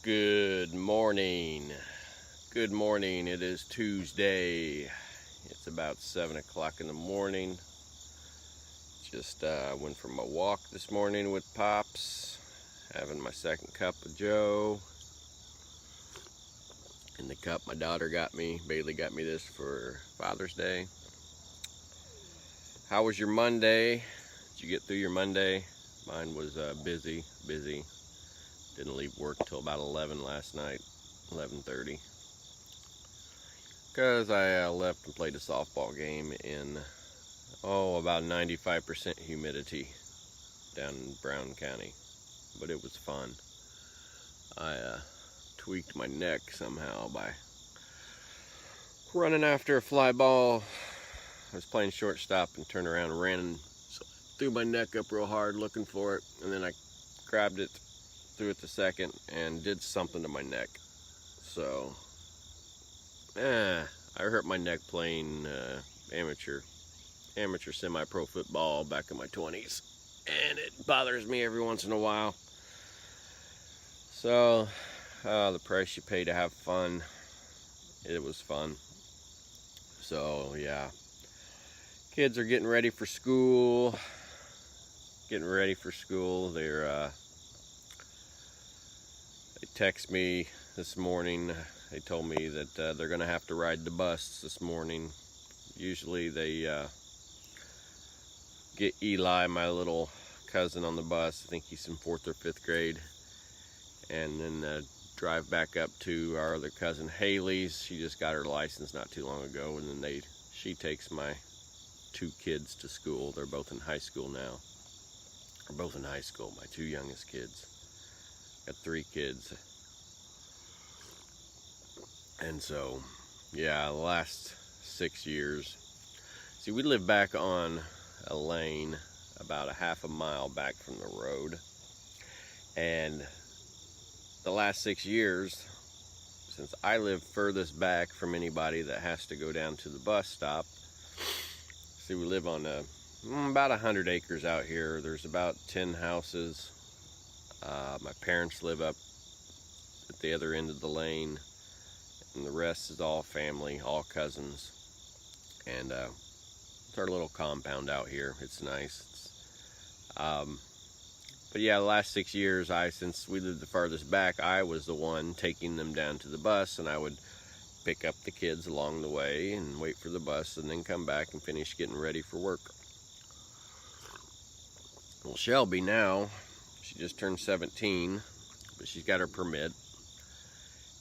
Good morning. Good morning. It is Tuesday. It's about 7 o'clock in the morning. Just went for my walk this morning with Pops, having my second cup of Joe. In the cup my daughter got me, Bailey got me this for Father's Day. How was your Monday? Did you get through your Monday? Mine was busy. Didn't leave work till about 11 last night, 11:30. Because I left and played a softball game in, about 95% humidity down in Brown County. But it was fun. I tweaked my neck somehow by running after a fly ball. I was playing shortstop and turned around and ran, so I threw my neck up real hard looking for it, and then I grabbed it, threw it to second, and did something to my neck. So, I hurt my neck playing amateur semi-pro football back in my 20s, and it bothers me every once in a while. So, the price you pay to have fun, it was fun. So, yeah. Kids are getting ready for school. They text me this morning. They told me that they're going to have to ride the bus this morning. Usually they get Eli, my little cousin, on the bus. I think he's in 4th or 5th grade. And then drive back up to our other cousin, Haley's. She just got her license not too long ago. And then she takes my 2 kids to school. They're both in high school now. They're both in high school, my 2 youngest kids. Got 3 kids. And so, yeah, the last 6 years. See, we live back on a lane about a half a mile back from the road. And the last 6 years, since I live furthest back from anybody that has to go down to the bus stop. See, we live on about 100 acres out here. There's about 10 houses. My parents live up at the other end of the lane, and the rest is all family, all cousins. And it's our little compound out here. It's nice. But yeah, the last 6 years, since we lived the farthest back, I was the one taking them down to the bus, and I would pick up the kids along the way and wait for the bus and then come back and finish getting ready for work. Well, Shelby now, she just turned 17, but she's got her permit.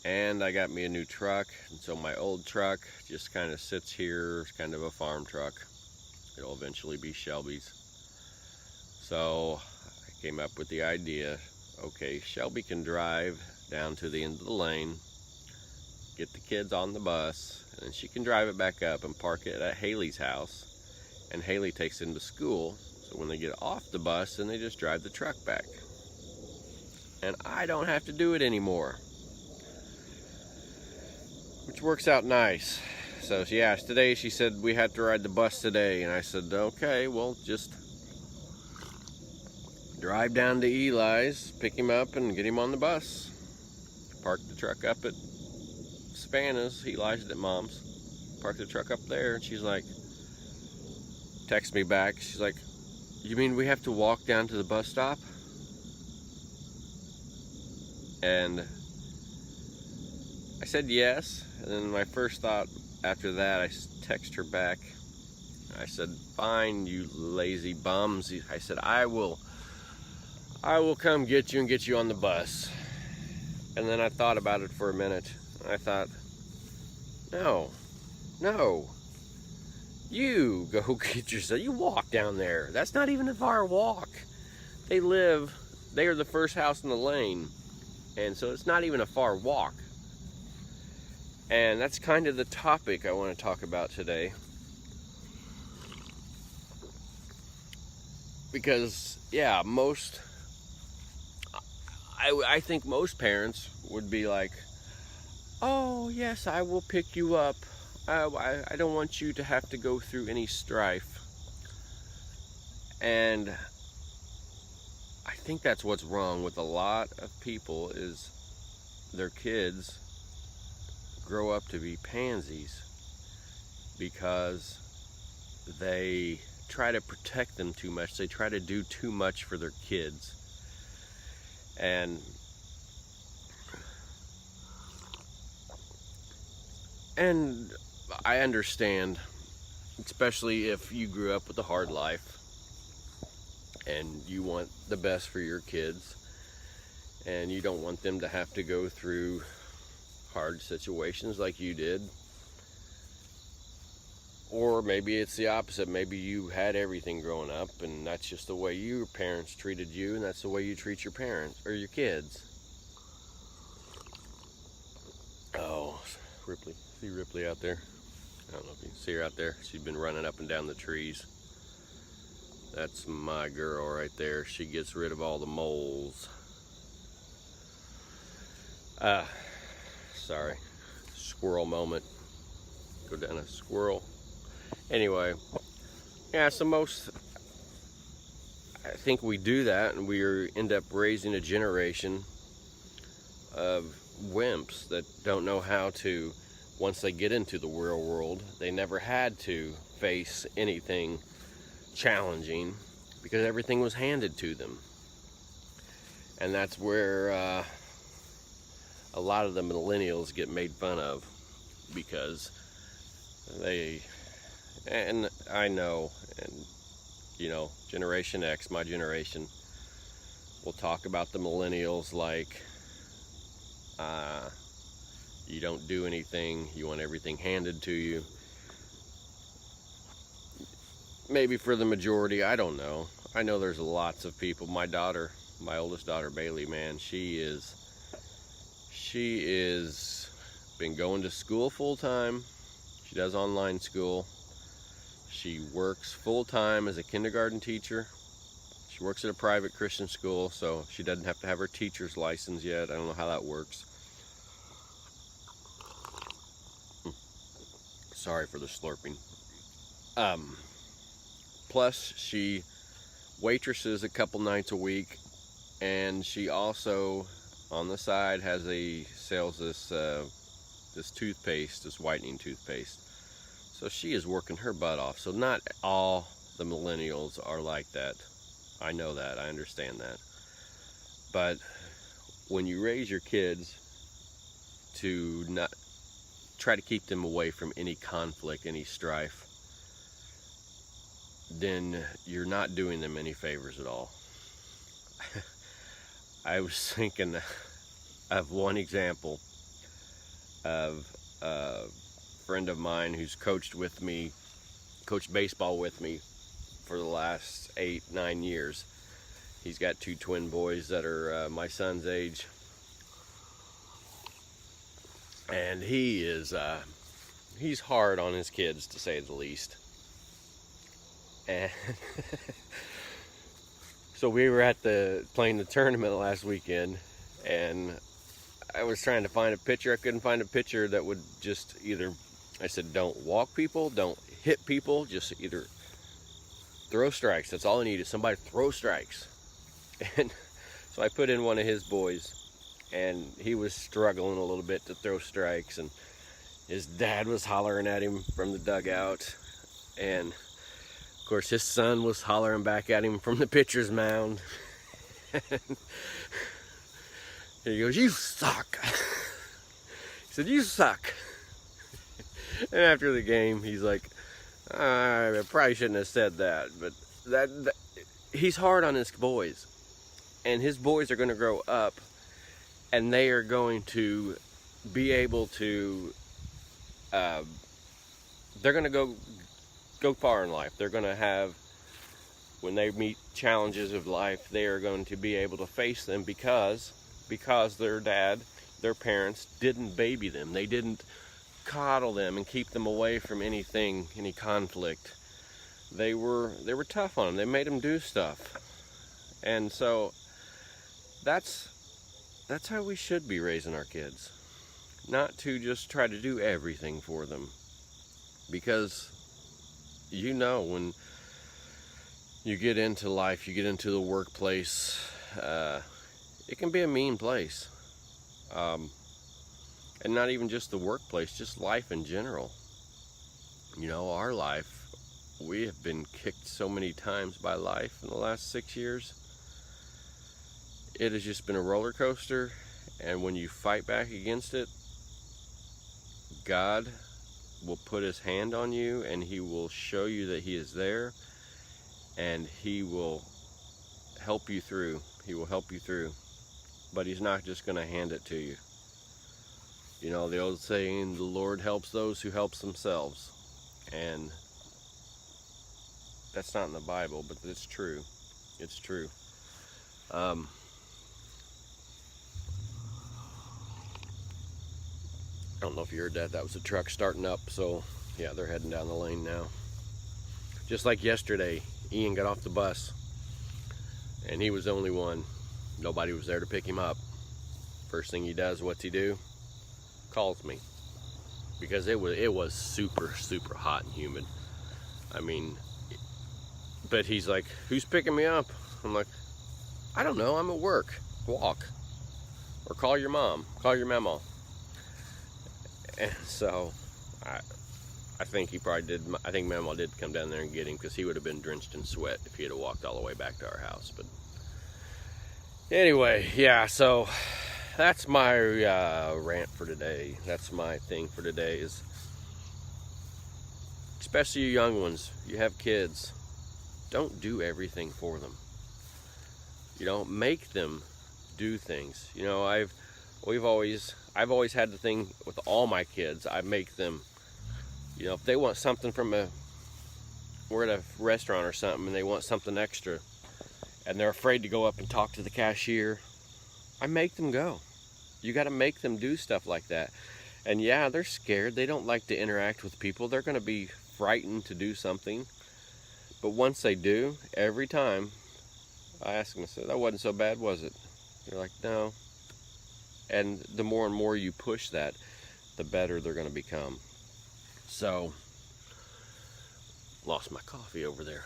And I got me a new truck, and so my old truck just kind of sits here. It's kind of a farm truck. It'll eventually be Shelby's. So I came up with the idea, okay, Shelby can drive down to the end of the lane, get the kids on the bus, and then she can drive it back up and park it at Haley's house, and Haley takes them to school. So when they get off the bus, then they just drive the truck back. And I don't have to do it anymore, which works out nice. So yeah, today she said we had to ride the bus today, and I said, okay, well, just drive down to Eli's, pick him up, and get him on the bus. Park the truck up at Savannah's. Eli's at Mom's. Park the truck up there, and she's like, text me back. She's like, you mean we have to walk down to the bus stop? And I said yes. And then my first thought after that, I text her back. I said, fine, you lazy bums. I said, I will come get you and get you on the bus. And then I thought about it for a minute. I thought, no, you go get yourself, you walk down there. That's not even a far walk. They are the first house in the lane. And so it's not even a far walk. And that's kind of the topic I want to talk about today. Because, yeah, I think most parents would be like, oh, yes, I will pick you up. I don't want you to have to go through any strife. And I think that's what's wrong with a lot of people is their kids grow up to be pansies because they try to protect them too much. They try to do too much for their kids. And I understand, especially if you grew up with a hard life and you want the best for your kids and you don't want them to have to go through hard situations like you did. Or maybe it's the opposite. Maybe you had everything growing up and that's just the way your parents treated you, and that's the way you treat your parents or your kids. Oh, Ripley. See Ripley out there? I don't know if you can see her out there. She's been running up and down the trees. That's my girl right there. She gets rid of all the moles. Sorry. Squirrel moment. Go down a squirrel. Anyway, yeah, so I think we do that, and we end up raising a generation of wimps that don't know how to, once they get into the real world, they never had to face anything challenging because everything was handed to them. And that's where a lot of the millennials get made fun of, because and I know, and you know, Generation X, my generation, will talk about the millennials like you don't do anything, you want everything handed to you. Maybe for the majority, I don't know. I know there's lots of people. My daughter, my oldest daughter, Bailey, man, she is been going to school full time. She does online school. She works full time as a kindergarten teacher. She works at a private Christian school, so she doesn't have to have her teacher's license yet. I don't know how that works. Sorry for the slurping. Plus, she waitresses a couple nights a week, and she also, on the side, sells this toothpaste, this whitening toothpaste. So she is working her butt off. So not all the millennials are like that. I know that. I understand that. But when you raise your kids to not try to keep them away from any conflict, any strife, then you're not doing them any favors at all. I was thinking of one example of a friend of mine who's coached baseball with me for the last 8-9 years. He's got 2 twin boys that are my son's age, and he's hard on his kids, to say the least. And so we were playing the tournament last weekend, and I was trying to find a pitcher. I couldn't find a pitcher that would just either, I said, don't walk people, don't hit people, just either throw strikes. That's all I need, is somebody to throw strikes. And so I put in one of his boys, and he was struggling a little bit to throw strikes, and his dad was hollering at him from the dugout, and of course his son was hollering back at him from the pitcher's mound. And he goes, "You suck." He said, "You suck." And after the game, he's like, "I probably shouldn't have said that," but that he's hard on his boys, and his boys are going to grow up, and they are going to be able to, they're going to go far in life. They're going to have, when they meet challenges of life, they are going to be able to face them because their parents didn't baby them. They didn't coddle them and keep them away from any conflict. They were tough on them. They made them do stuff. And so that's how we should be raising our kids. Not to just try to do everything for them. Because when you get into life, you get into the workplace, it can be a mean place. And not even just the workplace, just life in general. You know, our life, we have been kicked so many times by life in the last 6 years. It has just been a roller coaster, and when you fight back against it, God will put his hand on you, and he will show you that he is there, and he will help you through. He will help you through, but he's not just going to hand it to you. You know, the old saying, the Lord helps those who help themselves. And that's not in the Bible, but it's true. It's true. I don't know if you heard that. That was a truck starting up. So, yeah, they're heading down the lane now. Just like yesterday, Ian got off the bus. And he was the only one. Nobody was there to pick him up. First thing he does, what's he do? Calls me. Because it was super, super hot and humid. I mean, but he's like, who's picking me up? I'm like, I don't know, I'm at work. Walk. Or call your mom. Call your mama. And so, I think he probably did. I think Mama did come down there and get him, because he would have been drenched in sweat if he had walked all the way back to our house. But anyway, yeah, so that's my rant for today. That's my thing for today is, especially you young ones, you have kids, don't do everything for them. You know, make them do things. You know, I've always had the thing with all my kids. I make them, you know, if they want something we're at a restaurant or something and they want something extra and they're afraid to go up and talk to the cashier, I make them go. You got to make them do stuff like that. And yeah, they're scared. They don't like to interact with people. They're going to be frightened to do something. But once they do, every time, I ask them, I say, that wasn't so bad, was it? They're like, no. And the more and more you push that, the better they're going to become. So, lost my coffee over there.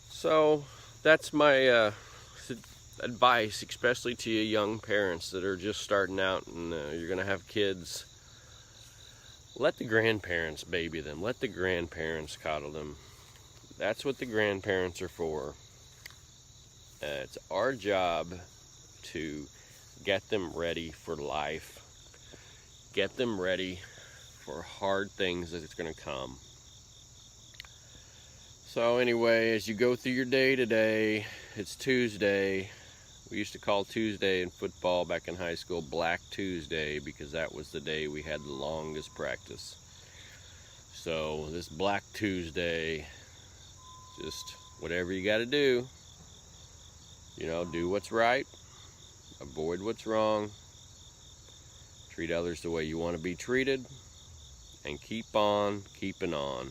So, that's my advice, especially to you young parents that are just starting out and you're going to have kids. Let the grandparents baby them. Let the grandparents coddle them. That's what the grandparents are for. It's our job to get them ready for life. Get them ready for hard things that's going to come. So anyway, as you go through your day today, it's Tuesday. We used to call Tuesday in football back in high school Black Tuesday, because that was the day we had the longest practice. So this Black Tuesday, just whatever you got to do, you know, do what's right, avoid what's wrong, treat others the way you want to be treated, and keep on keeping on.